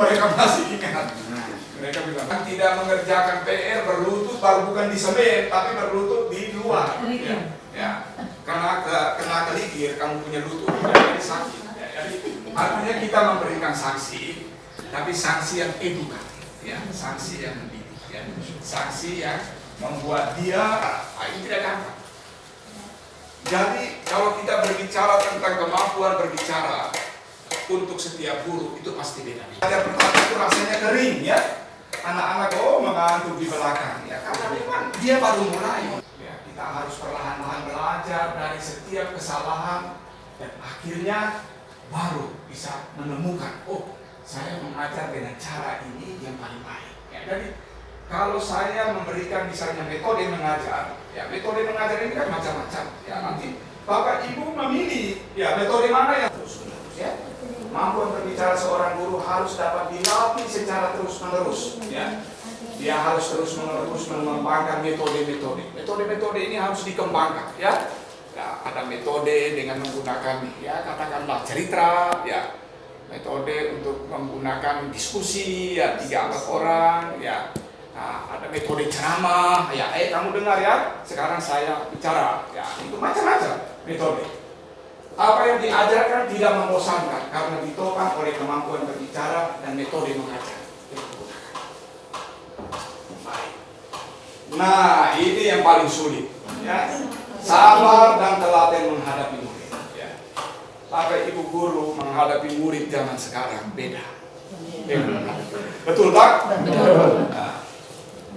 mereka masih ingat. Mereka bilang, kan tidak mengerjakan PR berlutut baru bukan di semen, tapi berlutut di luar. Ya. Karena kena kelikir, kamu punya lutut, jadi sakit. Ya. Jadi, artinya kita memberikan sanksi, tapi sanksi yang edukatif, ya. Sanksi yang mendidik, ya. Sanksi yang membuat dia, ini tidak gampang. Jadi kalau kita berbicara tentang kemampuan berbicara untuk setiap guru itu pasti beda. Ada pertama itu rasanya kering, ya. Anak-anak mengantuk di belakang, ya. Karena memang dia baru mulai. Ya, kita harus perlahan-lahan belajar dari setiap kesalahan dan akhirnya baru bisa menemukan, oh saya mengajar dengan cara ini yang paling baik. Ya, jadi kalau saya memberikan misalnya metode mengajar, ya metode mengajar ini kan macam-macam. Ya nanti Bapak Ibu memilih, ya metode mana yang terus-menerus, ya. Kemampuan berbicara seorang guru harus dapat dilatih secara terus-menerus, ya. Dia harus terus-menerus mengembangkan metode-metode. Metode-metode ini harus dikembangkan, ya. Ya, ada metode dengan menggunakan, ya katakanlah cerita, ya. Metode untuk menggunakan diskusi, ya 3-4 orang, ya. Nah, ada metode ceramah, ya, kamu dengar ya, sekarang saya bicara, ya, itu macam-macam metode. Apa yang diajarkan tidak membosankan karena ditopang oleh kemampuan berbicara dan metode mengajar. Baik. Nah, ini yang paling sulit, ya. Sabar dan telaten menghadapi murid. Ya. Bapak Ibu guru menghadapi murid zaman sekarang beda. Betul Pak? Betul. Nah,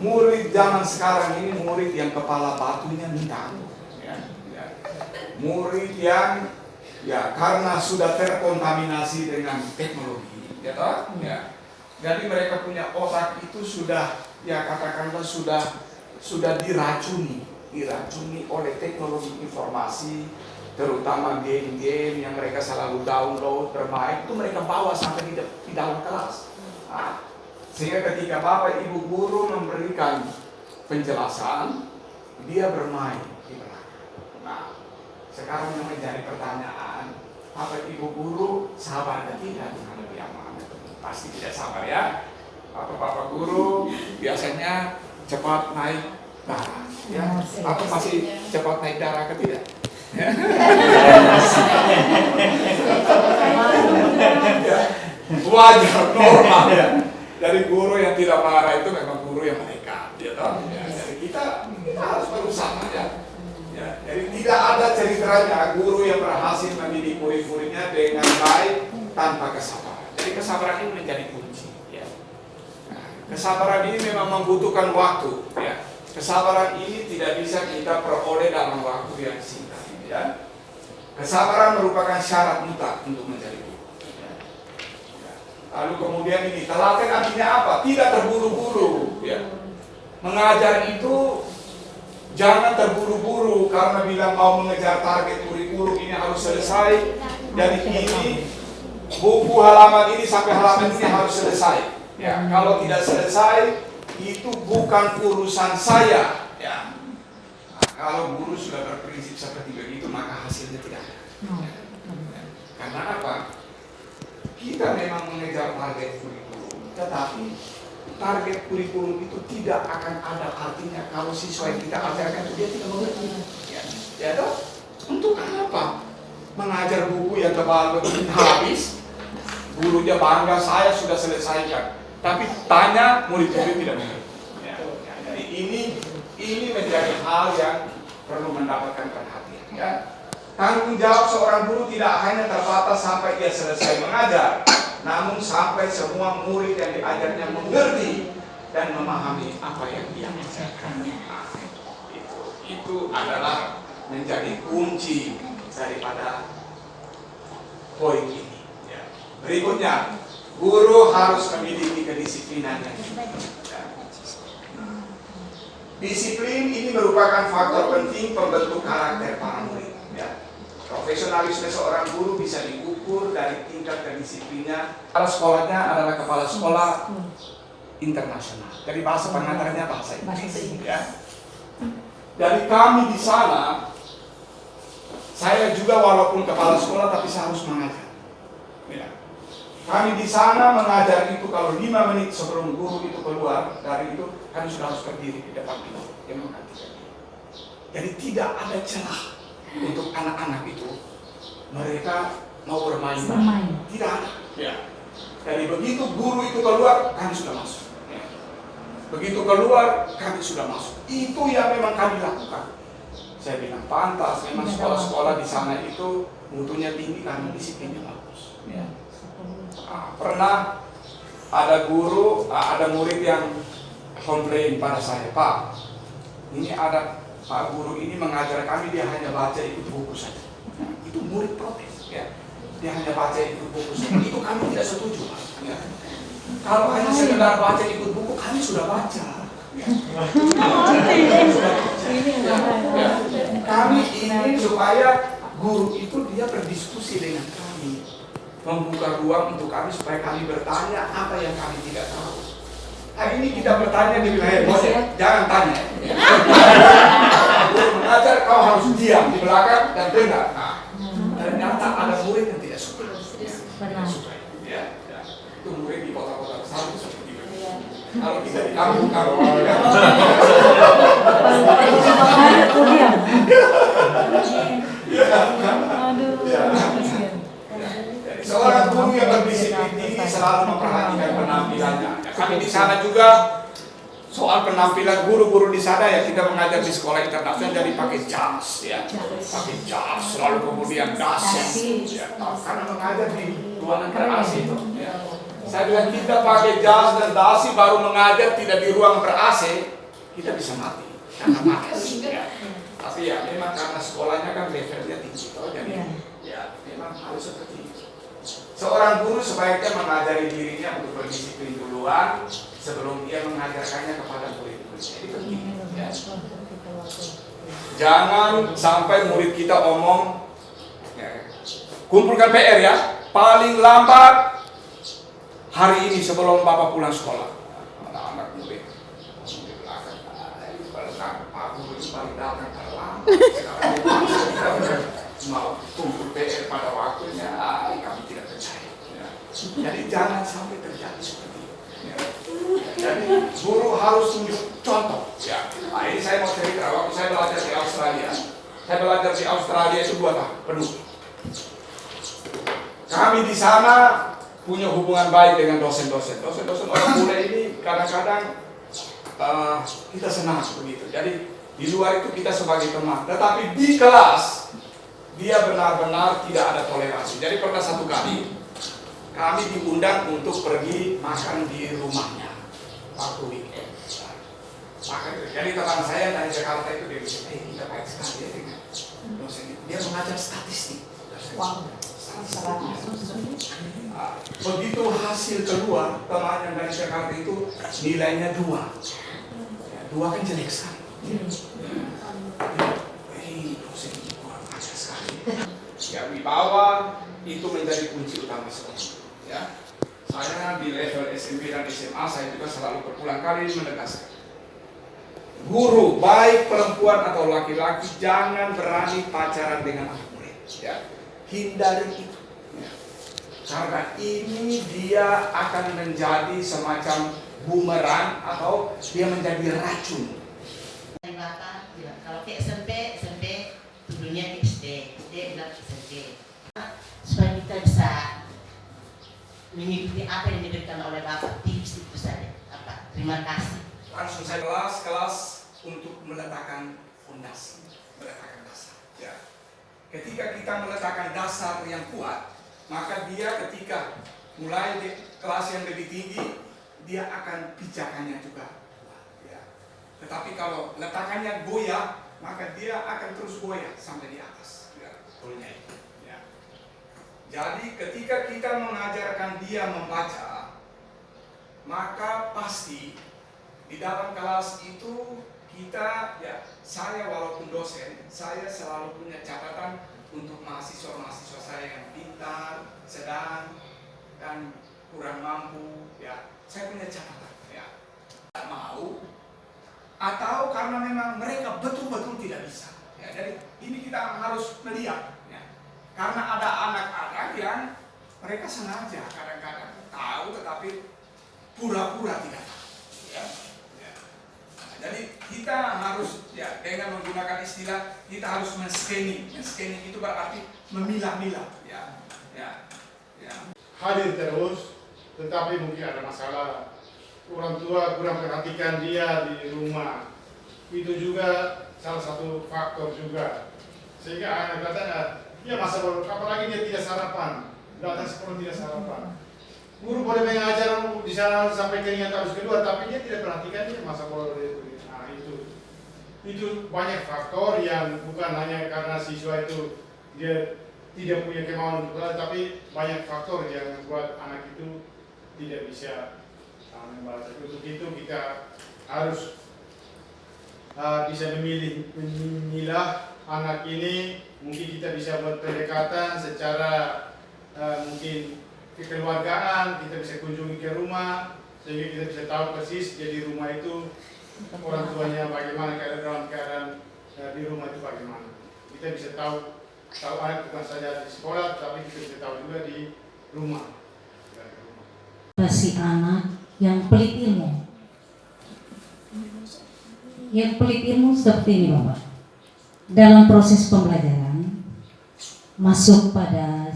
murid zaman sekarang ini murid yang kepala batunya minta ampun, ya. Murid yang karena sudah terkontaminasi dengan teknologi, ya toh? Ya. Jadi mereka punya otak itu sudah, ya katakanlah sudah diracuni oleh teknologi informasi, terutama game-game yang mereka selalu download bermain itu mereka bawa sampai di dalam kelas. Nah, sehingga ketika Bapak Ibu guru memberikan penjelasan, dia bermain di belakang. Nah, sekarang yang menjadi pertanyaan, Bapak Ibu guru sabar atau tidak menghadapi amanah? Pasti tidak sabar, ya. Bapak guru biasanya cepat naik darah, ya. Atau masih cepat naik darah atau tidak? Ya. Wajar, normal, ya. Dari guru yang tidak marah itu memang guru yang menekat, ya toh. Ya, jadi kita harus berusaha, ya. Ya, jadi tidak ada ceritanya guru yang berhasil mendidik murid-muridnya dengan baik tanpa kesabaran. Jadi kesabaran ini menjadi kunci, ya. Nah, kesabaran ini memang membutuhkan waktu, ya. Kesabaran ini tidak bisa kita peroleh dalam waktu yang singkat, ya. Kesabaran merupakan syarat mutlak untuk menjadi guru. Lalu kemudian ini telaten artinya apa? Tidak terburu-buru, ya. Mengajar itu jangan terburu-buru karena bilang mau mengejar target kurikulum ini harus selesai dari ini buku halaman ini sampai halaman ini harus selesai. Ya, kalau tidak selesai itu bukan urusan saya, ya. Nah, kalau guru sudah berprinsip seperti begitu maka hasilnya tidak ada. Ya. Karena apa? Kita memang mengejar target kurikulum, tetapi target kurikulum itu tidak akan ada artinya kalau siswa yang kita ajarkan itu dia tidak mengerti. Ya toh? Untuk apa? Mengajar buku yang tebal begini habis, gurunya bangga saya sudah selesaikan, tapi tanya murid-murid tidak mengerti. Ya, jadi ini menjadi hal yang perlu mendapatkan perhatian. Ya. Tanggung jawab seorang guru tidak hanya terbatas sampai dia selesai mengajar, namun sampai semua murid yang diajarnya mengerti dan memahami apa yang dia ajarkan. Nah, itu adalah menjadi kunci daripada poin ini. Ya. Berikutnya, guru harus memiliki kedisiplinan yang tinggi. Ya. Disiplin ini merupakan faktor penting pembentuk karakter para murid. Ya. Profesionalisme seorang guru bisa diukur dari tingkat kedisiplinnya. Kepala sekolahnya adalah kepala sekolah internasional. Dari bahasa pengantarnya bahasa Inggris. Ya. Dari kami di sana, saya juga walaupun kepala sekolah tapi saya harus mengajar. Ya. Kami di sana mengajar itu kalau 5 menit sebelum guru itu keluar dari itu, kami sudah harus berdiri di depan itu yang menggantikan dia. Jadi tidak ada celah untuk anak-anak itu mereka mau bermain. Tidak ada. Ya. Jadi begitu guru itu keluar, kami sudah masuk. Ya. Begitu keluar, kami sudah masuk. Itu yang memang kami lakukan. Saya bilang pantas, memang sekolah-sekolah di sana itu mutunya tinggi karena disiplinnya bagus. Ya. Nah, pernah ada guru, ada murid yang komplain pada saya, Pak, ini ada Pak guru ini mengajar kami, dia hanya baca ikut buku saja. Nah, itu murid protes, ya. Dia hanya baca ikut buku saja. Itu kami tidak setuju, Pak. Ya. Kalau hanya sekedar baca ikut buku, kami sudah baca. Ya. Ya. Kami ingin supaya guru itu dia berdiskusi dengan kami, membuka ruang untuk kami supaya kami bertanya apa yang kami tidak tahu. Hari ini kita bertanya di wilayah jangan tanya. Guru mengajar kau harus diam di belakang dan dengar. Nah, ternyata ada murid yang tidak suka. Tidak suka. Ya. Itu murid di kota-kota besar itu seperti itu. Kalau kita di kampung kalau seorang guru yang berdisiplin tinggi selalu memperhatikan penampilannya. Ya, kami di sana juga soal penampilan guru-guru di sana ya, kita mengajar di sekolah internasional jadi pakai jas ya, pakai jas selalu kemudian dasi ya, karena mengajar di ruangan ber-AC itu. Ya. Saya bilang kita pakai jas dan dasi baru mengajar tidak di ruang ber-AC, kita bisa mati karena panas. Ya. Tapi ya memang karena sekolahnya kan levelnya tinggi, jadi ya memang harus seperti itu. Seorang guru sebaiknya mengajari dirinya untuk berdisiplin duluan sebelum dia mengajarkannya kepada murid-muridnya. Itu penting. Ya. Jangan sampai murid kita omong, ya, kumpulkan PR ya, paling lambat hari ini sebelum Bapak pulang sekolah. Anak-anak murid di belakang, Pak Guru itu paling datang terlambat. Mau kumpul PR pada waktunya, kami tidak percaya. Ya. Jadi jangan sampai terjadi seperti itu. Ya. Jadi guru harus tunjuk contoh. Ya. Nah, ini saya mau cerita waktu saya belajar di Australia. Saya belajar di Australia itu 2 tahun penuh. Kami di sana punya hubungan baik dengan dosen-dosen. Dosen-dosen orang bule ini kadang-kadang kita senang begitu. Jadi di luar itu kita sebagai teman, tetapi di kelas dia benar-benar tidak ada toleransi. Jadi pernah satu kali kami diundang untuk pergi makan di rumahnya waktu weekend. Jadi teman saya dari Jakarta itu dia bilang, kita baik sekali ya dengan dosen. Dia mengajar statistik. Wow. Begitu hasil keluar, teman yang dari Jakarta itu nilainya 2. Ya, 2 kan jelek sekali. Ya, wibawa itu menjadi kunci utama sekolah. Ya, saya di level SMP dan SMA saya juga selalu berulang kali menegaskan, guru baik perempuan atau laki-laki jangan berani pacaran dengan anak murid. Ya, hindari itu. Ya. Karena ini dia akan menjadi semacam bumerang atau dia menjadi racun. Kalau ke SMP tujuannya ke SD bilang SMP. Supaya kita bisa mengikuti apa yang diberikan oleh Bapak, tips itu saja. Terima kasih. Langsung saya kelas untuk meletakkan fondasi, meletakkan dasar. Ya. Ketika kita meletakkan dasar yang kuat, maka dia ketika mulai di kelas yang lebih tinggi, dia akan pijakannya juga kuat. Ya. Tetapi kalau letakannya goyah, maka dia akan terus goyah sampai di atas. Ya, betulnya itu. Ya. Jadi ketika kita mengajarkan dia membaca, maka pasti di dalam kelas itu kita, ya, saya walaupun dosen, saya selalu punya catatan untuk mahasiswa-mahasiswa saya yang pintar, sedang, dan kurang mampu. Ya, saya punya catatan. Ya, tidak mau, atau karena memang mereka betul-betul tidak bisa. Ya, jadi ini kita harus melihat. Ya. Karena ada anak-anak yang Mereka sengaja kadang-kadang tahu tetapi pura-pura tidak tahu. Ya. Ya. Nah, jadi kita harus ya dengan menggunakan istilah kita harus men-scanning. Men-scanning itu berarti memilah-milah. Ya. Ya. Ya. Hadir terus, tetapi mungkin ada masalah. Orang tua kurang perhatikan dia di rumah. Itu juga salah satu faktor juga. Sehingga anak katanya, ya masa baru, apalagi dia tidak sarapan, datang sekolah tidak sarapan. Guru boleh mengajar di sana sampai keringat harus kedua, tapi dia tidak perhatikan dia masa baru itu. Nah itu banyak faktor yang bukan hanya karena siswa itu dia tidak punya kemauan untuk belajar, tapi banyak faktor yang membuat anak itu tidak bisa membaca. Untuk itu kita harus bisa memilah anak ini. Mungkin kita bisa buat pendekatan secara mungkin kekeluargaan, kita bisa kunjungi ke rumah sehingga kita bisa tahu persis jadi rumah itu orang tuanya bagaimana, dalam keadaan di rumah itu bagaimana. Kita bisa tahu anak bukan saja di sekolah, tapi kita bisa tahu juga di rumah. Si anak yang pelit ilmu. Yang pelit ilmu seperti ini Bapak. Dalam proses pembelajaran masuk pada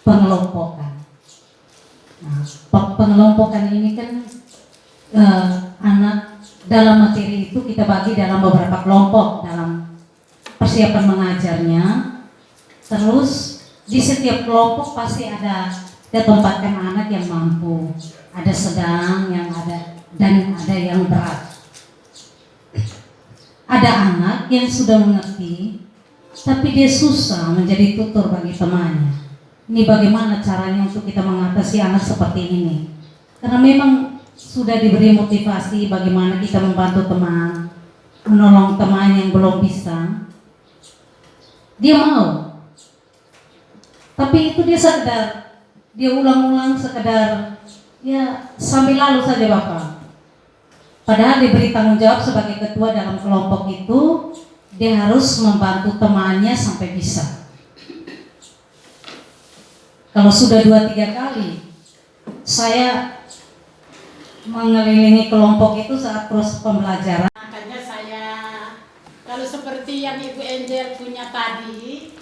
pengelompokan. Nah, pengelompokan ini kan anak dalam materi itu kita bagi dalam beberapa kelompok dalam persiapan mengajarnya. Terus di setiap kelompok pasti ada tempatkan anak yang mampu, ada sedang, yang ada dan ada yang berat. Ada anak yang sudah mengerti, tapi dia susah menjadi tutor bagi temannya. Ini bagaimana caranya untuk kita mengatasi anak seperti ini? Karena memang sudah diberi motivasi bagaimana kita membantu teman, menolong teman yang belum bisa. Dia mau, tapi itu dia sekedar, dia ulang-ulang sekedar, ya sambil lalu saja Bapak. Padahal diberi tanggung jawab sebagai ketua dalam kelompok itu, dia harus membantu temannya sampai bisa. Kalau sudah 2-3 kali, saya mengelilingi kelompok itu saat proses pembelajaran. Makanya saya, kalau seperti yang Ibu Angel punya tadi,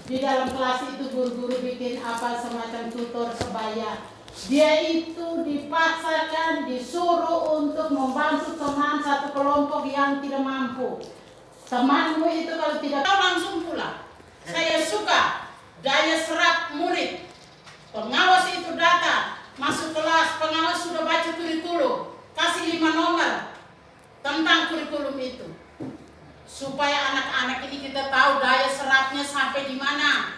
di dalam kelas itu guru-guru bikin apa semacam tutor sebaya. Dia itu dipaksakan, disuruh untuk membantu teman satu kelompok yang tidak mampu. Temanmu itu kalau tidak tahu langsung pulang. Saya suka daya serap murid. Pengawas itu datang, masuk kelas, pengawas sudah baca kurikulum, kasih 5 nomor tentang kurikulum itu. Supaya anak-anak ini kita tahu daya serapnya sampai di mana.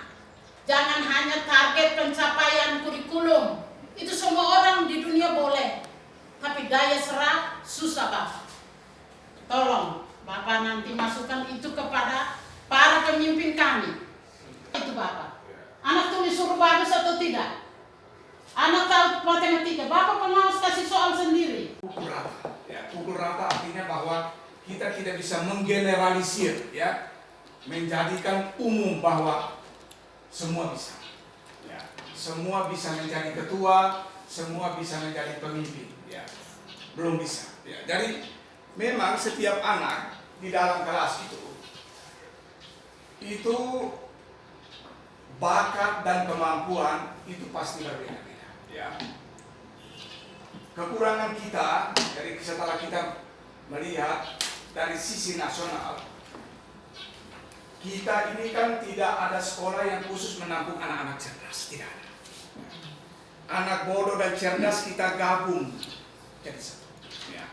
Jangan hanya target pencapaian kurikulum. Itu semua orang di dunia boleh. Tapi daya serap susah Bapak. Tolong Bapak nanti masukkan itu kepada para pemimpin kami. Itu Bapak. Anak tulis suruh bagus atau tidak? Anak tahu matematika, Bapak pengawas kasih soal sendiri. Pukul rata. Ya, pukul rata artinya bahwa kita tidak bisa menggeneralisir, ya, menjadikan umum bahwa semua bisa. Ya, semua bisa menjadi ketua, semua bisa menjadi pemimpin. Ya, belum bisa. Ya, jadi memang setiap anak di dalam kelas itu bakat dan kemampuan itu pasti berbeda-beda. Ya. Kekurangan kita dari setelah kita melihat dari sisi nasional, kita ini kan tidak ada sekolah yang khusus menampung anak-anak cerdas, tidak ada. Anak bodoh dan cerdas kita gabung jadi satu. Ya.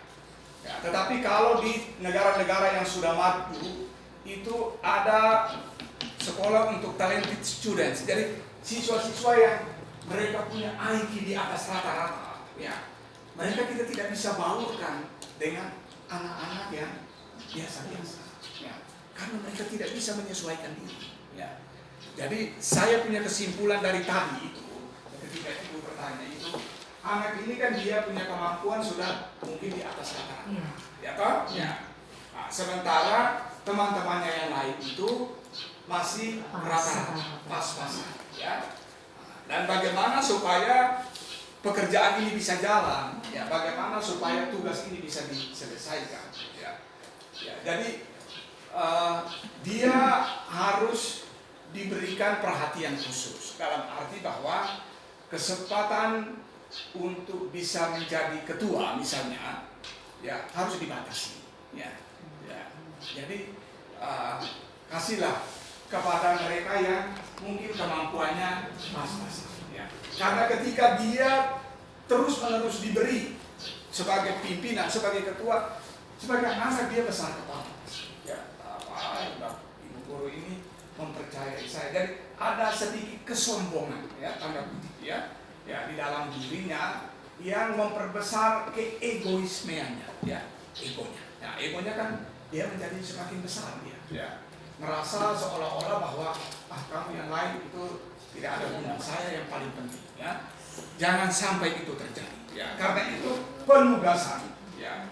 Ya, tetapi kalau di negara-negara yang sudah maju itu ada sekolah untuk talented students, jadi siswa-siswa yang mereka punya IQ di atas rata-rata. Ya. Mereka kita tidak bisa baurkan dengan anak-anak yang biasa-biasa. Ya. Karena mereka tidak bisa menyesuaikan diri. Ya. Jadi saya punya kesimpulan dari tadi itu, ketika ibu bertanya itu, anak ini kan dia punya kemampuan sudah mungkin di atas rata-rata. Ya kan? Ya. Nah, sementara teman-temannya yang lain itu masih rata-rata, pas-pasan. Ya. Dan bagaimana supaya pekerjaan ini bisa jalan, ya, bagaimana supaya tugas ini bisa diselesaikan, ya. Jadi dia harus diberikan perhatian khusus dalam arti bahwa kesempatan untuk bisa menjadi ketua misalnya, ya, harus dibatasi, ya. Jadi kasihlah kepada mereka yang mungkin kemampuannya pas-pasan, ya. Karena ketika dia terus-menerus diberi sebagai pimpinan, sebagai ketua, sebagai anak dia besar kepala, ya. Ibu guru ini mempercayai saya. Jadi ada sedikit kesombongan, ya, tanda kutip, ya, di dalam dirinya yang memperbesar keegoismeannya, ya, egonya. Nah, egonya kan dia menjadi semakin besar, ya. Merasa seolah-olah bahwa kamu yang lain itu tidak ada guna, saya yang paling penting, ya. Jangan sampai itu terjadi, ya. Karena itu penugasan, ya,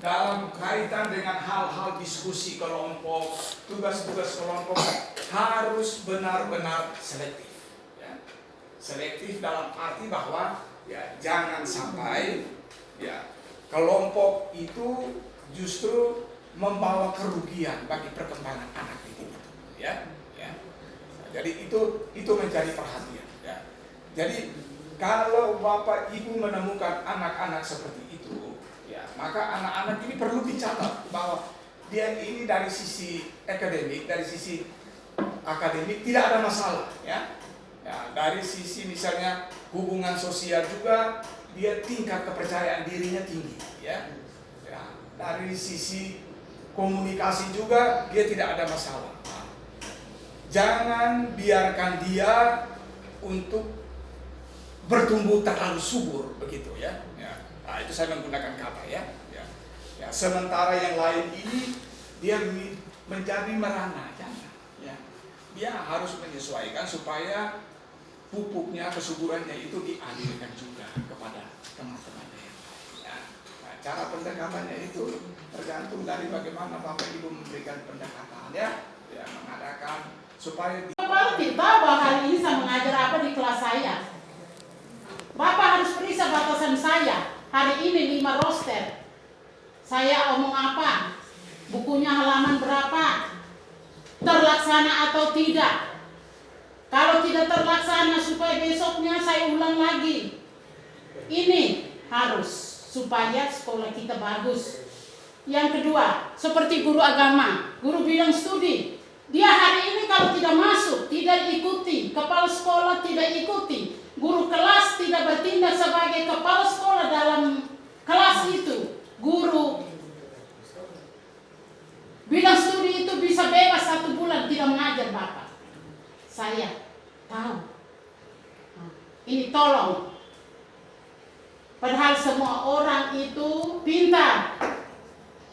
dalam kaitan dengan hal-hal diskusi kelompok, tugas-tugas kelompok harus benar-benar selektif, ya. Selektif dalam arti bahwa, ya, jangan sampai, ya, kelompok itu justru membawa kerugian bagi perkembangan anak didik itu, ya. Jadi itu menjadi perhatian, ya. Jadi kalau Bapak Ibu menemukan anak-anak seperti itu, ya, maka anak-anak ini perlu dicatat bahwa dia ini dari sisi akademik, tidak ada masalah, ya. Dari sisi misalnya hubungan sosial juga dia tingkat kepercayaan dirinya tinggi, ya. Dari sisi komunikasi juga dia tidak ada masalah. Jangan biarkan dia untuk bertumbuh terlalu subur begitu, ya. Nah, itu saya menggunakan kata, ya. Sementara yang lain ini dia menjadi merana, ya. Dia harus menyesuaikan supaya pupuknya, kesuburannya itu dialirkan juga kepada teman-temannya. Ya. Nah, cara pendekatannya itu tergantung dari bagaimana Bapak Ibu memberikan pendekatan, ya, mengadakan supaya Bapak tidak tahu bahwa hari ini saya mengajar apa di kelas saya. Bapak harus periksa batasan saya. Hari ini 5 roster. Saya omong apa? Bukunya halaman berapa? Terlaksana atau tidak? Kalau tidak terlaksana supaya besoknya saya ulang lagi. Ini harus supaya sekolah kita bagus. Yang kedua, seperti guru agama, guru bidang studi. Dia hari ini kalau tidak masuk, tidak ikuti, kepala sekolah tidak ikuti, guru kelas tidak bertindak sebagai kepala sekolah dalam kelas itu. Guru bidang studi itu bisa bebas 1 bulan tidak mengajar Bapak. Saya tahu. Ini tolong. Padahal semua orang itu pintar.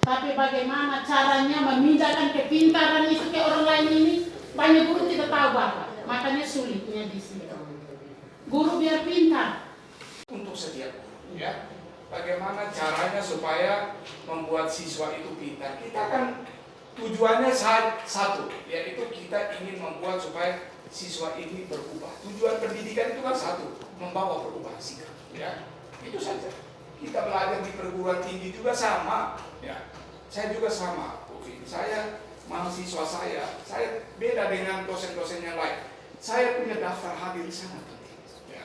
Tapi bagaimana caranya memindahkan kepintaran itu ke orang lain ini? Banyak guru tidak tahu Bapak. Makanya sulitnya di sini. Guru biar pintar. Untuk setiap guru, ya. Bagaimana caranya supaya membuat siswa itu pintar? Kita kan tujuannya satu, yaitu kita ingin membuat supaya siswa ini berubah. Tujuan pendidikan itu kan satu, membawa perubahan sikap, ya. Itu saja. Kita belajar di perguruan tinggi juga sama, ya. Saya juga sama, saya mahasiswa saya beda dengan dosen-dosen yang lain. Saya punya daftar hadir di sana, ya.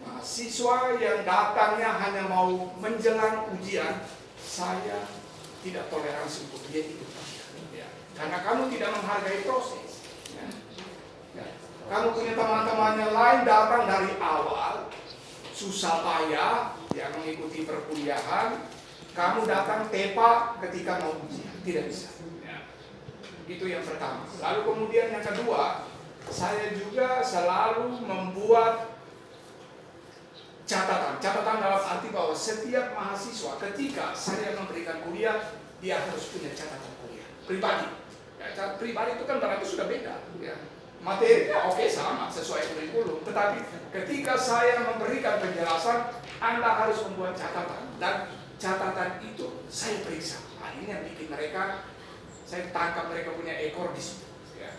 Mahasiswa yang datangnya hanya mau menjelang ujian, saya tidak toleransi untuk dia ikut ujian, ya. Karena kamu tidak menghargai proses, ya. Kamu punya teman-teman yang lain datang dari awal, susah payah, ya, mengikuti perkuliahan. Kamu datang tepat ketika mau ujian, tidak bisa, ya. Itu yang pertama. Lalu kemudian yang kedua, saya juga selalu membuat catatan dalam arti bahwa setiap mahasiswa ketika saya memberikan kuliah, dia harus punya catatan kuliah pribadi. Ya, catatan pribadi itu kan berarti sudah beda, ya. Materinya oke, sama sesuai kurikulum, tetapi ketika saya memberikan penjelasan, Anda harus membuat catatan, dan catatan itu saya periksa. Nah, ini yang bikin mereka, saya tangkap mereka punya ekor di situ, ya.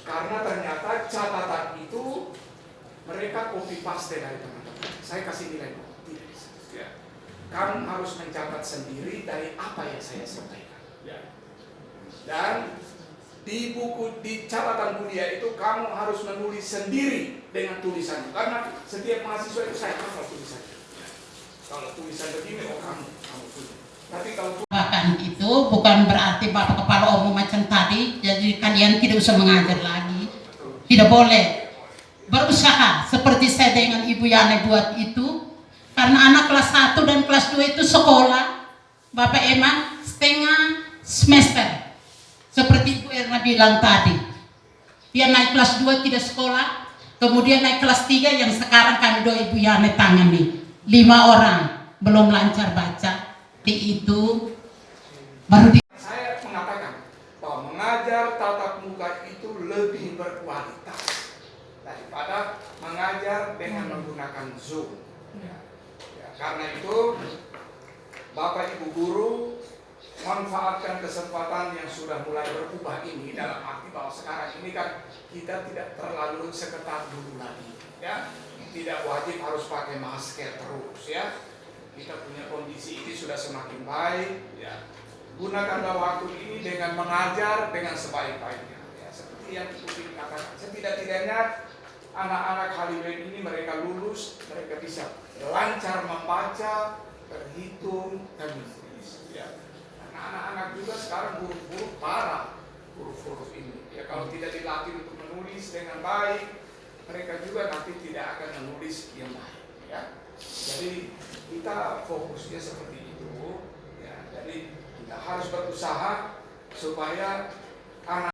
Karena ternyata catatan itu mereka copy paste dari teman-teman. Saya kasih nilai tidak bisa. Ya. Kamu harus mencatat sendiri dari apa yang saya sampaikan. Ya. Dan di buku, di catatan kuliah itu kamu harus menulis sendiri dengan tulisannya. Karena setiap mahasiswa itu saya hafal tulisannya. Kalau tulisan begini, oh kamu punya. Tapi kalau Bahkan itu bukan berarti Bapak Kepala Umum macam tadi, jadi kalian tidak usah mengajar lagi. Tidak boleh. Berusaha seperti saya dengan Ibu Yana buat itu. Karena anak kelas 1 dan kelas 2 itu sekolah. Bapak Eman setengah semester. Seperti Ibu Erna bilang tadi. Dia naik kelas 2 tidak sekolah. Kemudian naik kelas 3 yang sekarang kami doa Ibu Yana tangani. 5 orang belum lancar baca. Di itu baru di saya mengatakan bahwa mengajar tatap muka itu lebih berkualitas daripada mengajar dengan menggunakan Zoom. Ya, karena itu Bapak Ibu guru manfaatkan kesempatan yang sudah mulai berubah ini, dalam arti bahwa sekarang ini kan kita tidak terlalu seketat dulu lagi, ya. Tidak wajib harus pakai masker terus, ya. Kita punya kondisi ini sudah semakin baik, ya. Gunakanlah waktu ini dengan mengajar dengan sebaik-baiknya, ya. Seperti yang Ibu katakan, setidak-tidaknya anak-anak Haliwen ini mereka lulus, mereka bisa lancar membaca, berhitung, dan menulis, ya. Karena anak-anak juga sekarang huruf-huruf parah, huruf-huruf ini, ya. Kalau tidak dilatih untuk menulis dengan baik, mereka juga nanti tidak akan menulis yang baik, ya. Jadi kita fokusnya seperti itu, ya. Jadi kita harus berusaha supaya anak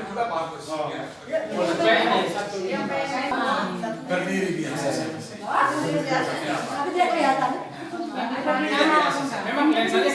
juga bagus, ya. Berdiri biasa saja. Memang lensanya